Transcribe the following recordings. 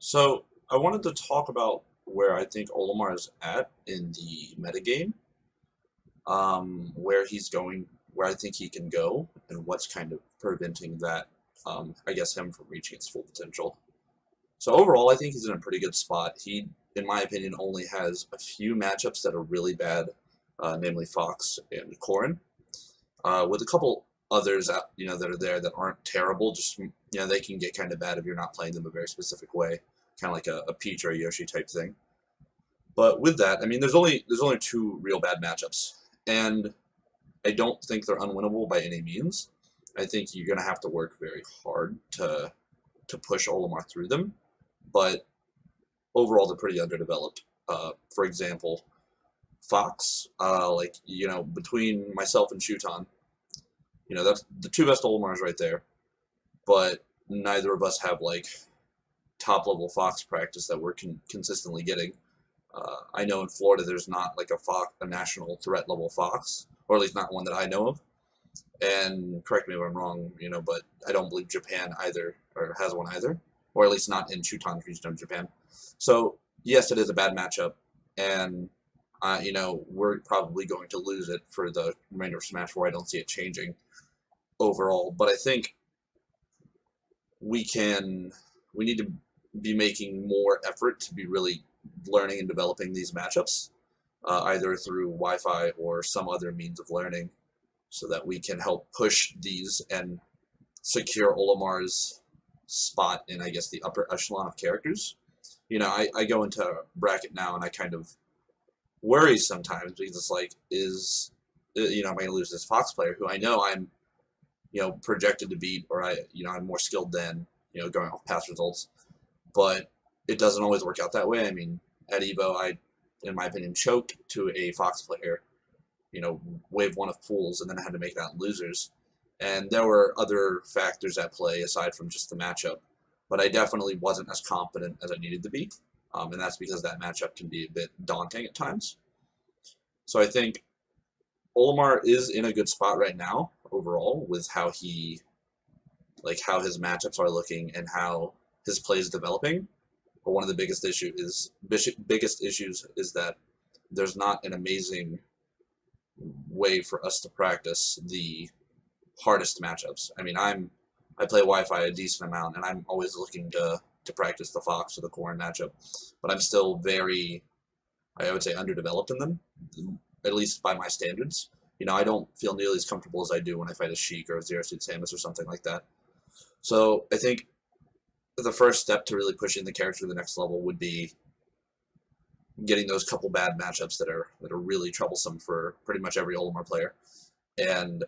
So I wanted to talk about where I think Olimar is at in the metagame, where he's going, where I think he can go, and what's kind of preventing that, I guess, him from reaching his full potential. So overall, I think he's in a pretty good spot. He, in my opinion, only has a few matchups that are really bad, namely Fox and Corrin, with a couple others that are there that aren't terrible. Just they can get kind of bad if you're not playing them a very specific way, kind of like a Peach or a Yoshi type thing. But with that, I mean, there's only two real bad matchups, and I don't think they're unwinnable by any means. I think you're gonna have to work very hard to push Olimar through them, but overall they're pretty underdeveloped. For example, Fox, between myself and Shuton, that's the two best Olimars right there, but neither of us have like top level Fox practice that we're consistently getting. I know in Florida there's not like a national threat level Fox, or at least not one that I know of. And correct me if I'm wrong, but I don't believe Japan either, or has one either, or at least not in Shuton's region of Japan. So yes, it is a bad matchup, and we're probably going to lose it for the remainder of Smash 4. I don't see it changing overall, but I think we need to be making more effort to be really learning and developing these matchups, either through Wi-Fi or some other means of learning, so that we can help push these and secure Olimar's spot in, I guess, the upper echelon of characters. I go into bracket now and I kind of worry sometimes because it's like, am I going to lose this Fox player who I know I'm, projected to beat, or I'm more skilled than, going off past results. But it doesn't always work out that way. I mean, at Evo, I, in my opinion, choked to a Fox player, wave one of pools, and then I had to make that losers. And there were other factors at play aside from just the matchup, but I definitely wasn't as confident as I needed to be, and that's because that matchup can be a bit daunting at times. So I think Olimar is in a good spot right now overall with how his matchups are looking and how his play is developing. But one of the biggest issues is that there's not an amazing way for us to practice the hardest matchups. I mean, I play Wi-Fi a decent amount, and I'm always looking to practice the Fox or the Corrin matchup, but I'm still very, I would say, underdeveloped in them, at least by my standards. I don't feel nearly as comfortable as I do when I fight a Sheik or a Zero Suit Samus or something like that. So I think the first step to really pushing the character to the next level would be getting those couple bad matchups that are really troublesome for pretty much every Olimar player, and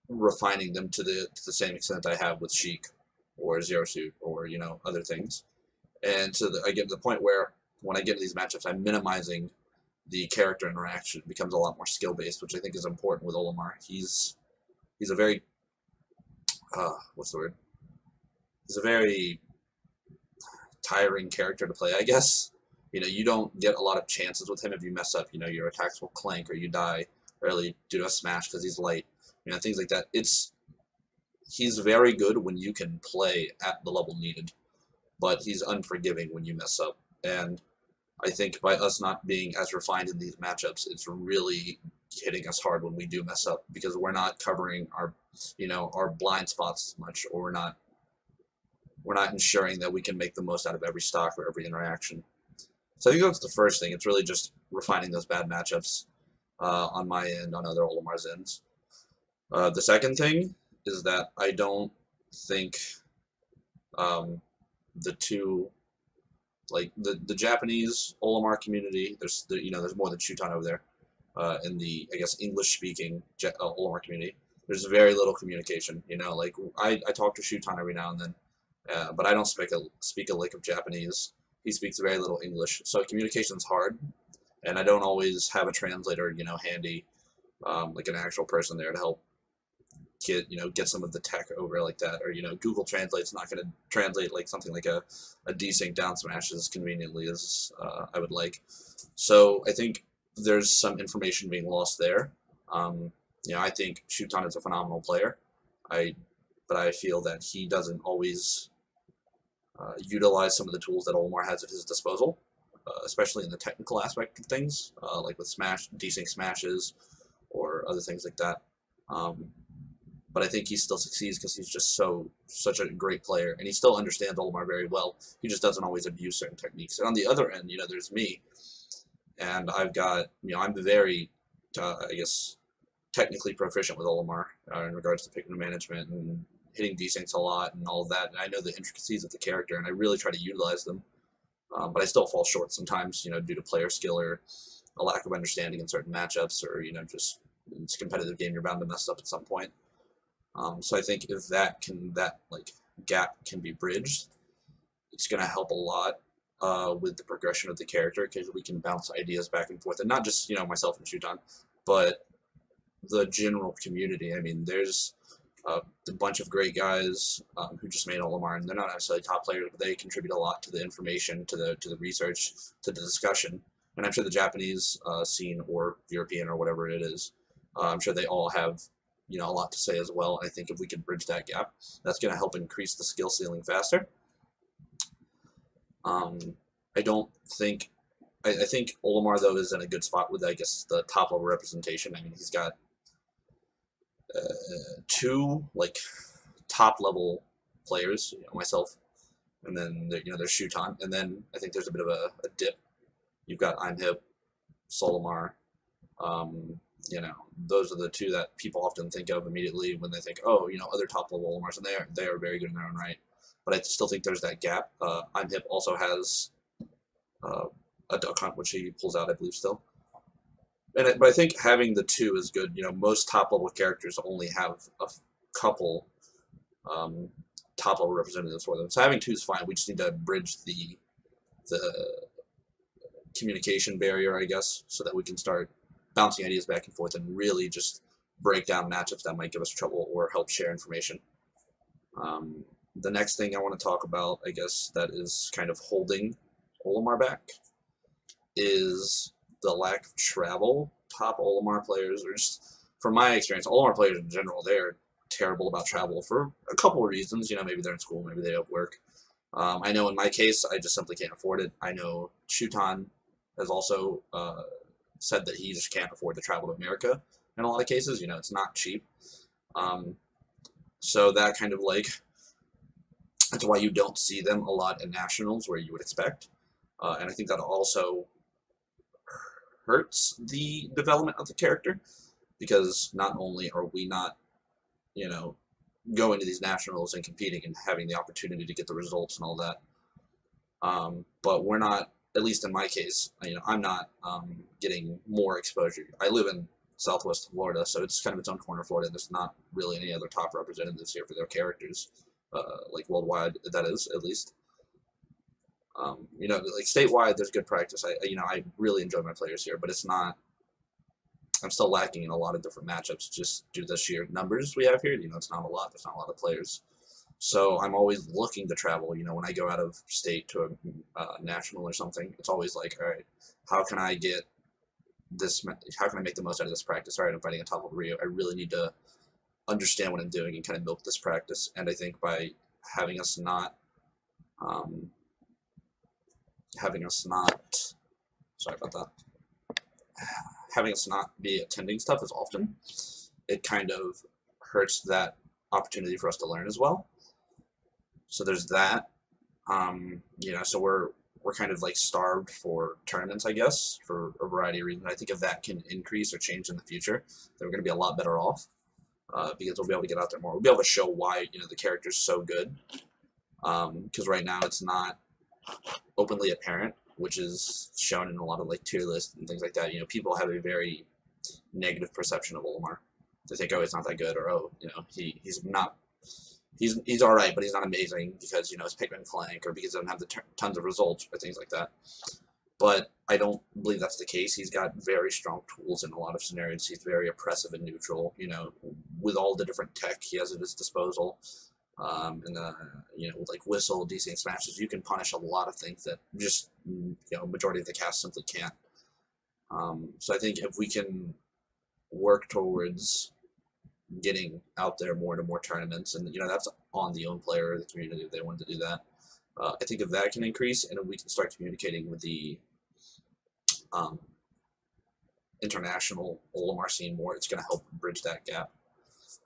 refining them to the same extent I have with Sheik or Zero Suit or other things. And so I get to the point where when I get into these matchups, I'm minimizing the character interaction. It becomes a lot more skill based, which I think is important with Olimar. He's a very what's the word? He's a very tiring character to play, I guess. You don't get a lot of chances with him if you mess up. Your attacks will clank or you die early due to a smash because he's light. Things like that. He's very good when you can play at the level needed, but he's unforgiving when you mess up. And I think by us not being as refined in these matchups, it's really hitting us hard when we do mess up because we're not covering our blind spots as much, or we're not ensuring that we can make the most out of every stock or every interaction. So I think that's the first thing. It's really just refining those bad matchups on my end, on other Olimar's ends. The second thing is that I don't think the two, like the Japanese Olimar community, there's more than Shuton over there. In the, I guess, English-speaking Olimar community, there's very little communication. Like I talk to Shuton every now and then, but I don't speak a lick of Japanese. He speaks very little English, so communication's hard, and I don't always have a translator, handy, like an actual person there to help get some of the tech over like that, or Google Translate's not going to translate like something like a desync down smash as conveniently as I would like. So I think there's some information being lost there. I think Shuton is a phenomenal player, but I feel that he doesn't always utilize some of the tools that Olimar has at his disposal, especially in the technical aspect of things, like with desync smashes or other things like that. But I think he still succeeds because he's just such a great player, and he still understands Olimar very well. He just doesn't always abuse certain techniques. And on the other end, there's me, and I've got, I'm very, I guess, technically proficient with Olimar in regards to pick management and hitting desyncs a lot and all of that. And I know the intricacies of the character, and I really try to utilize them. But I still fall short sometimes, due to player skill or a lack of understanding in certain matchups, or just it's a competitive game, you're bound to mess up at some point. So I think if that gap can be bridged, it's going to help a lot with the progression of the character, because we can bounce ideas back and forth, and not just myself and Shuton, but the general community. I mean, there's a bunch of great guys who just made Olimar, and they're not necessarily top players, but they contribute a lot to the information, to the research, to the discussion. And I'm sure the Japanese scene, or European, or whatever it is, I'm sure they all have a lot to say as well. And I think if we can bridge that gap, that's going to help increase the skill ceiling faster. I don't think. I think Olimar, though, is in a good spot with, I guess, the top level representation. I mean, he's got two top level players, myself, and then there's Shuton, and then I think there's a bit of a dip. You've got I'm Hip, Solimar. Those are the two that people often think of immediately when they think, oh, other top level Olimars, and they are very good in their own right. But I still think there's that gap. I'm Hip also has a duck hunt, which he pulls out, I believe, still. But I think having the two is good. Most top level characters only have a couple top level representatives for them, so having two is fine. We just need to bridge the communication barrier, I guess, so that we can start bouncing ideas back and forth and really just break down matchups that might give us trouble or help share information. The next thing I want to talk about, I guess, that is kind of holding Olimar back is the lack of travel. Top Olimar players, or just from my experience, Olimar players in general, they're terrible about travel for a couple of reasons. Maybe they're in school, maybe they have work. I know in my case, I just simply can't afford it. I know Shuton has also said that he just can't afford to travel to America in a lot of cases. It's not cheap. So that kind of that's why you don't see them a lot in nationals where you would expect. And I think that also hurts the development of the character, because not only are we not, going to these nationals and competing and having the opportunity to get the results and all that, but we're not, at least in my case, I'm not getting more exposure. I live in Southwest Florida, so it's kind of its own corner of Florida. There's not really any other top representatives here for their characters, worldwide, that is, at least. Statewide, there's good practice. I really enjoy my players here, but it's not. I'm still lacking in a lot of different matchups just due to the sheer numbers we have here. It's not a lot. There's not a lot of players, so I'm always looking to travel. When I go out of state to a national or something, it's always all right, how can I get this? How can I make the most out of this practice? All right, I'm fighting a top level Rio. I really need to understand what I'm doing and kind of milk this practice. And I think by having us not sorry about that, having us not be attending stuff as often, it kind of hurts that opportunity for us to learn as well. So there's that. So we're kind of starved for tournaments, I guess, for a variety of reasons. I think if that can increase or change in the future, then we're going to be a lot better off, because we'll be able to get out there more. We'll be able to show why the character's so good, because right now it's not openly apparent, which is shown in a lot of tier lists and things like that. People have a very negative perception of Olimar. They think, oh, he's not that good, or oh, he's not. He's all right, but he's not amazing because his Pikmin flank, or because he doesn't have the tons of results or things like that. But I don't believe that's the case. He's got very strong tools in a lot of scenarios. He's very oppressive and neutral. With all the different tech he has at his disposal. With whistle, desync smashes, you can punish a lot of things that just majority of the cast simply can't. So I think if we can work towards getting out there more to more tournaments, and that's on the own player or the community if they wanted to do that. I think if that can increase and if we can start communicating with the um, international Olimar scene more, it's going to help bridge that gap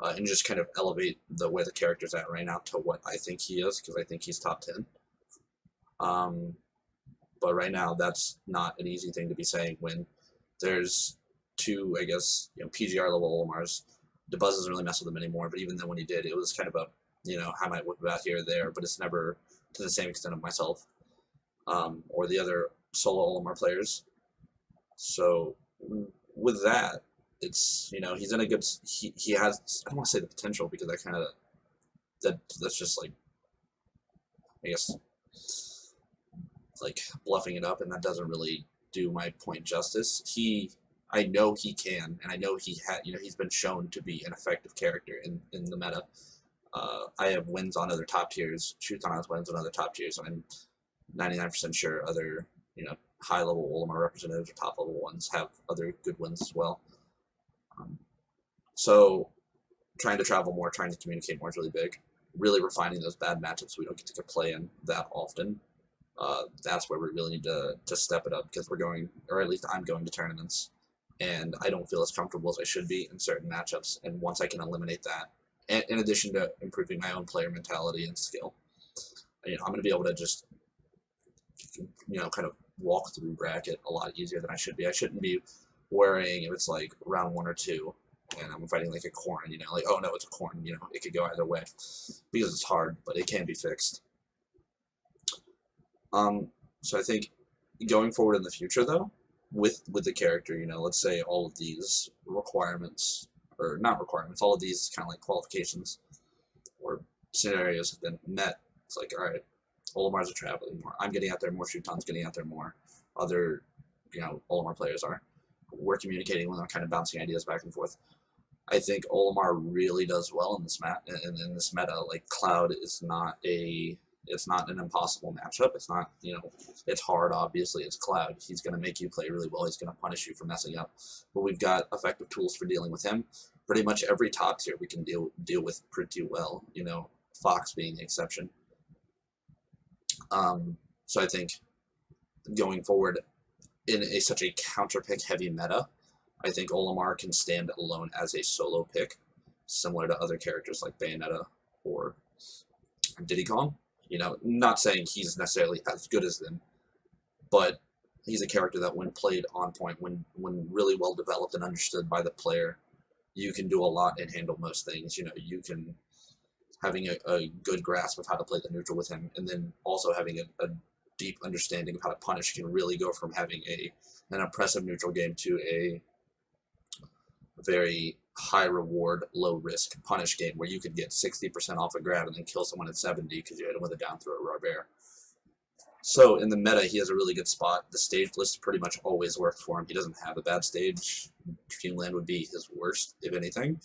and just kind of elevate the way the character's at right now to what I think he is, because I think he's top 10. Um, but right now, that's not an easy thing to be saying when there's two, I guess, PGR level Olimars. DeBuzz doesn't really mess with them anymore, but even then when he did, it was kind of a, I might whip it out here or there, but it's never to the same extent of myself or the other solo Olimar players. So with that, it's he's in a good he has, I don't want to say the potential because that kind of that's just like, I guess, like bluffing it up, and that doesn't really do my point justice. I know he can, and I know he's been shown to be an effective character in the meta. I have wins on other top tiers. Shuton has wins on other top tiers, and I'm 99% sure other high level Olimar representatives or top level ones have other good wins as well. So trying to travel more, trying to communicate more is really big. Really refining those bad matchups we don't get to play in that often. That's where we really need to step it up, because we're going, or at least I'm going to tournaments, and I don't feel as comfortable as I should be in certain matchups. And once I can eliminate that, and in addition to improving my own player mentality and skill, I'm going to be able to just kind of walk through bracket a lot easier than I should be. I shouldn't be worrying if it's like round 1 or 2 and I'm fighting like a corn, like, oh no, it's a corn, it could go either way, because it's hard, but it can be fixed. So I think going forward in the future, though, with the character, let's say all of these requirements, or not requirements, all of these kind of like qualifications or scenarios have been met. It's like, all right, Olimar's are traveling more. I'm getting out there more. Shuton's getting out there more. Other, Olimar players are. We're communicating with them, kind of bouncing ideas back and forth. I think Olimar really does well in this in this meta. Like, Cloud is not it's not an impossible matchup. It's not, it's hard, obviously. It's Cloud. He's going to make you play really well. He's going to punish you for messing up. But we've got effective tools for dealing with him. Pretty much every top tier we can deal with pretty well, Fox being the exception. So I think going forward in such a counter-pick heavy meta, I think Olimar can stand alone as a solo pick, similar to other characters like Bayonetta or Diddy Kong. Not saying he's necessarily as good as them, but he's a character that when played on point, when really well developed and understood by the player, you can do a lot and handle most things. You can, having a good grasp of how to play the neutral with him, and then also having a deep understanding of how to punish, can really go from having an impressive neutral game to a very high reward, low risk punish game where you could get 60% off a grab and then kill someone at 70 because you hit him with a down throw or bear. So in the meta, he has a really good spot. The stage list pretty much always works for him. He doesn't have a bad stage. Dreamland would be his worst, if anything,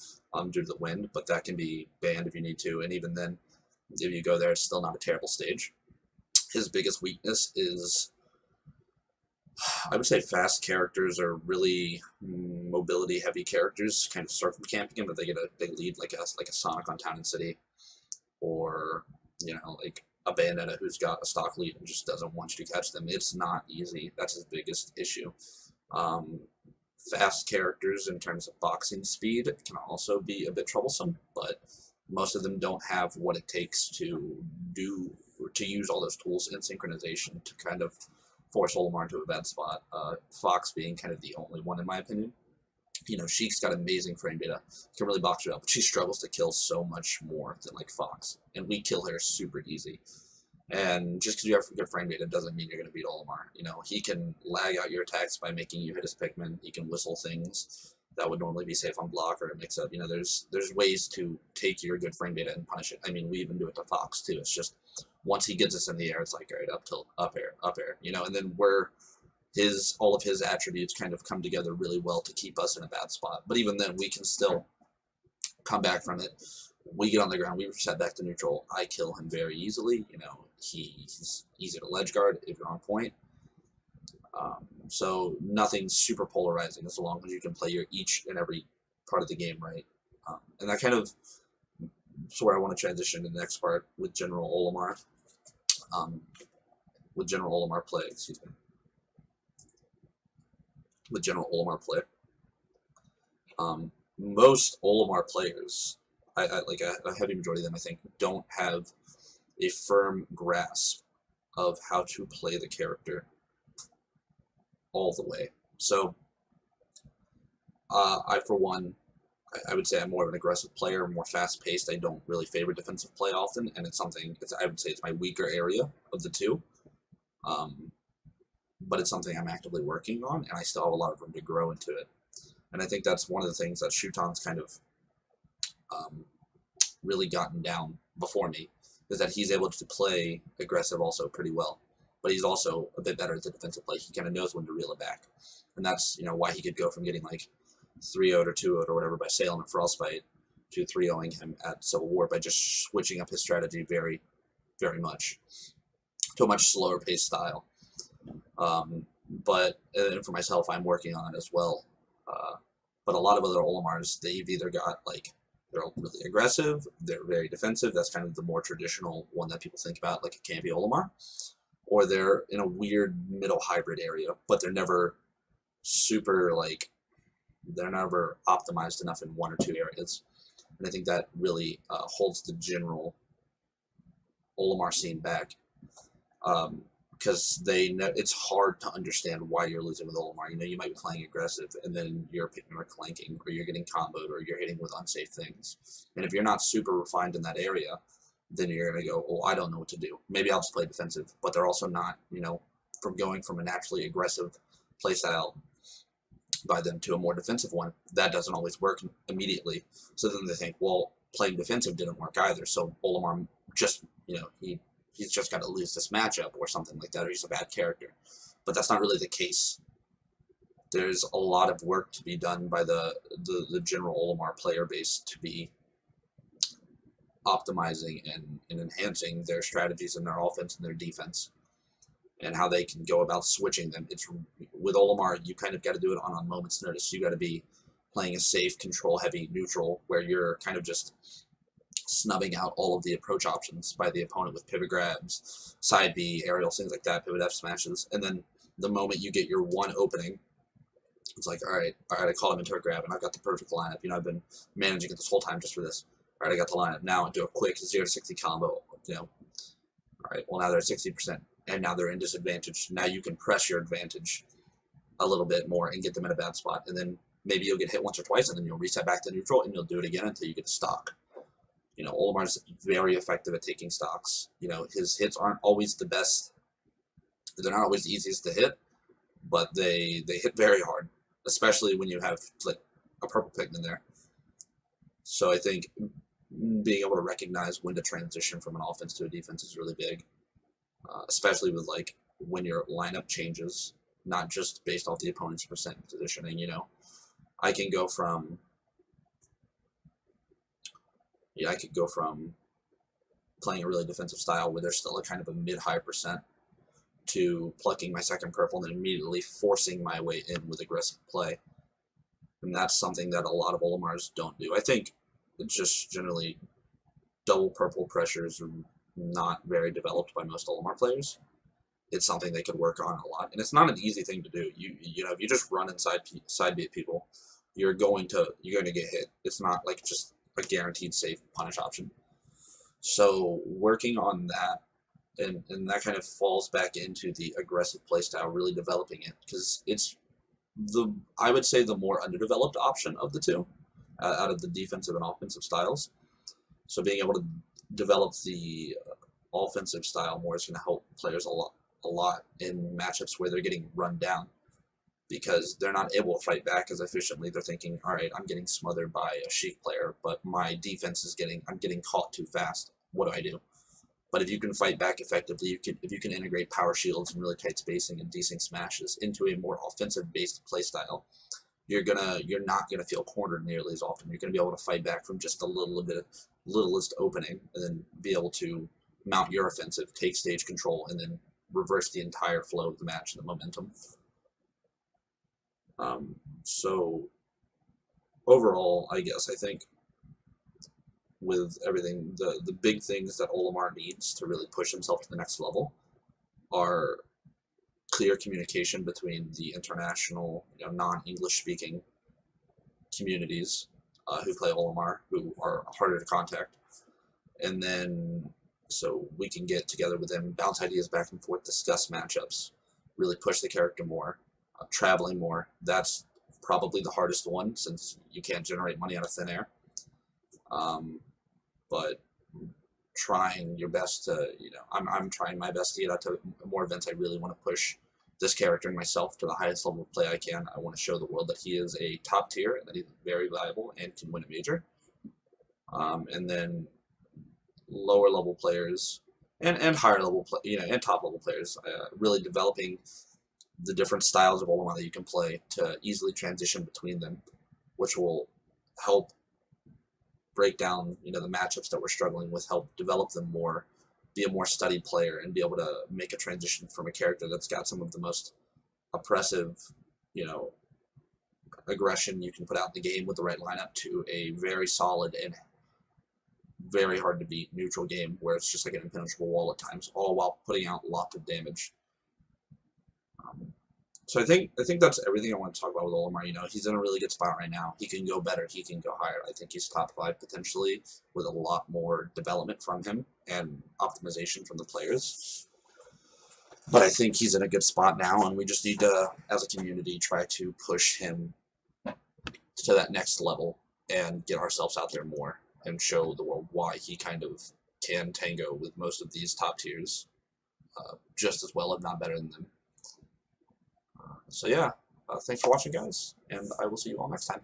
due to the wind, but that can be banned if you need to. And even then, if you go there, it's still not a terrible stage. His biggest weakness is, I would say, fast characters are really mobility heavy characters, kind of circumcamping him, but they get a big lead like a Sonic on Town and City, or like a Bayonetta who's got a stock lead and just doesn't want you to catch them. It's not easy. That's his biggest issue. Fast characters in terms of boxing speed can also be a bit troublesome, but most of them don't have what it takes to use all those tools in synchronization to kind of force Olimar into a bad spot. Fox being kind of the only one, in my opinion. Sheik's got amazing frame data, can really box you up, but she struggles to kill so much more than like Fox, and we kill her super easy. And just because you have good frame data doesn't mean you're going to beat Olimar. He can lag out your attacks by making you hit his Pikmin. He can whistle things that would normally be safe on block or mix up. There's ways to take your good frame data and punish it. I mean, we even do it to Fox too. It's just once he gets us in the air, it's like, all right, up tilt, up air, and then all of his attributes kind of come together really well to keep us in a bad spot. But even then, we can still come back from it. We get on the ground, we reset back to neutral. I kill him very easily. He's easy to ledge guard if you're on point. So nothing super polarizing as long as you can play each and every part of the game right. And that kind of is where I want to transition to the next part with General Olimar. um, with general Olimar play. Excuse me. With general Olimar play, most Olimar players, like a heavy majority of them, I think, don't have a firm grasp of how to play the character all the way. So, I for one, I would say I'm more of an aggressive player, more fast-paced. I don't really favor defensive play often, and it's something, I would say it's my weaker area of the two. But it's something I'm actively working on, and I still have a lot of room to grow into it. And I think that's one of the things that Shuton's kind of really gotten down before me, is that he's able to play aggressive also pretty well. But he's also a bit better at the defensive play. He kind of knows when to reel it back. And that's, why he could go from getting like 3-0'd or 2-0'd or whatever by Salem at Frostbite to 3-0'ing him at Civil War by just switching up his strategy very, very much to a much slower paced style. But and for myself, I'm working on it as well. But a lot of other Olimars, they've either got like, they're really aggressive, they're very defensive. That's kind of the more traditional one that people think about, like a campy Olimar. Or they're in a weird middle hybrid area, but they're never super, like, they're never optimized enough in one or two areas. And I think that really holds the general Olimar scene back. Because it's hard to understand why you're losing with Olimar. You might be playing aggressive, and then you're picking or clanking, or you're getting comboed, or you're hitting with unsafe things. And if you're not super refined in that area, then you're going to go, oh, I don't know what to do. Maybe I'll just play defensive. But they're also not, from going from a naturally aggressive playstyle by them to a more defensive one, that doesn't always work immediately. So then they think, well, playing defensive didn't work either. So Olimar just, he's just got to lose this matchup or something like that, or he's a bad character. But that's not really the case. There's a lot of work to be done by the general Olimar player base to be optimizing and enhancing their strategies and their offense and their defense, and how they can go about switching them. It's with Olimar, you kind of got to do it on a moment's notice. You got to be playing a safe, control-heavy neutral, where you're kind of just snubbing out all of the approach options by the opponent with pivot grabs, side B, aerials, things like that, pivot F smashes, and then the moment you get your one opening, it's like, all right, I call him into a grab, and I've got the perfect lineup. I've been managing it this whole time just for this. All right, I got the lineup. Now do a quick 0-60 combo. All right, well, now they're at 60%, and now they're in disadvantage. Now you can press your advantage a little bit more and get them in a bad spot, and then maybe you'll get hit once or twice, and then you'll reset back to neutral, and you'll do it again until you get a stock. Olimar's very effective at taking stocks. His hits aren't always the best. They're not always the easiest to hit, but they hit very hard, especially when you have like a purple pigment there. So I think being able to recognize when to transition from an offense to a defense is really big, especially with like when your lineup changes, not just based off the opponent's percent positioning. I can go from I could go from playing a really defensive style where there's still a kind of a mid-high percent to plucking my second purple and then immediately forcing my way in with aggressive play. And that's something that a lot of Olimars don't do. I think it's just generally double purple pressures are not very developed by most Olimar players. It's something they could work on a lot, and it's not an easy thing to do. If you just run inside side beat people, you're going to get hit. It's not like just a guaranteed safe punish option. So working on that, and that kind of falls back into the aggressive playstyle, really developing it, because it's I would say the more underdeveloped option of the two, out of the defensive and offensive styles. So being able to develop the offensive style more is going to help players a lot in matchups where they're getting run down, because they're not able to fight back as efficiently. They're thinking, all right, I'm getting smothered by a Sheik player, but my defense is I'm getting caught too fast. What do I do? But if you can fight back effectively, if you can integrate power shields and really tight spacing and decent smashes into a more offensive-based playstyle, you're not gonna feel cornered nearly as often. You're gonna be able to fight back from just a littlest opening, and then be able to mount your offensive, take stage control, and then reverse the entire flow of the match and the momentum. So overall, I guess I think with everything. The big things that Olimar needs to really push himself to the next level are clear communication between the international, non-English speaking communities who play Olimar, who are harder to contact, and then so we can get together with them, bounce ideas back and forth, discuss matchups, really push the character more, traveling more. That's probably the hardest one since you can't generate money out of thin air. But trying your best to, I'm trying my best to get out to more events. I really want to push this character and myself to the highest level of play I can. I want to show the world that he is a top tier and that he's very valuable and can win a major. And then lower level players and higher level, and top level players, really developing the different styles of Olimar that you can play to easily transition between them, which will help break down, the matchups that we're struggling with, help develop them more, be a more studied player, and be able to make a transition from a character that's got some of the most oppressive, aggression you can put out in the game with the right lineup to a very solid and very hard to beat neutral game where it's just like an impenetrable wall at times, all while putting out lots of damage. So I think that's everything I want to talk about with Olimar. He's in a really good spot right now. He can go better. He can go higher. I think he's top 5 potentially with a lot more development from him and optimization from the players. But I think he's in a good spot now, and we just need to, as a community, try to push him to that next level and get ourselves out there more and show the world why he kind of can tango with most of these top tiers just as well, if not better than them. So yeah, thanks for watching, guys, and I will see you all next time.